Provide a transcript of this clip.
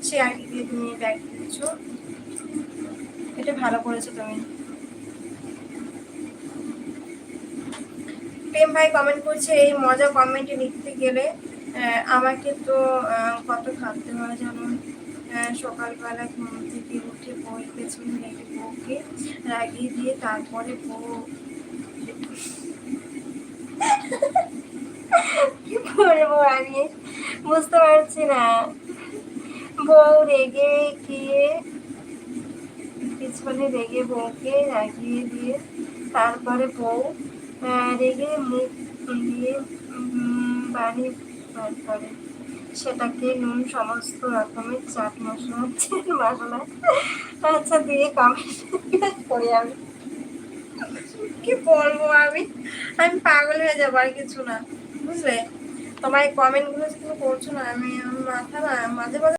সে আগে দিয়ে তুমি ব্যাগ দিচ্ছ, এটা ভালো করেছো তুমি। প্রেম ভাই কমেন্ট করছে, এই মজা কমেন্টে লিখতে গেলে আমাকে তো কত ভাবতে হয় যেমন সকালবেলা ঘুম থেকে উঠে বই পেছনে লেগে বউকে রাগিয়ে দিয়ে তারপরে বউ কি করবো আমি বুঝতে পারছি না। বউ রেগে গিয়ে পিছনে রেগে বউকে রাগিয়ে দিয়ে তারপরে বউ রেগে মুখ দিয়ে বাড়ি বার করে, সেটাকে নুন সমস্ত রকমের চাট মশলা মশলা আচ্ছা দিয়ে কমেন্ট করি আমি। কি বলবো আমি, আমি পাগল হয়ে যাবো আর কিছু না, বুঝলে। তোমার এই কমেন্ট গুলো যে তুমি করছো না, আমি আমার মাথা না মাঝে মাঝে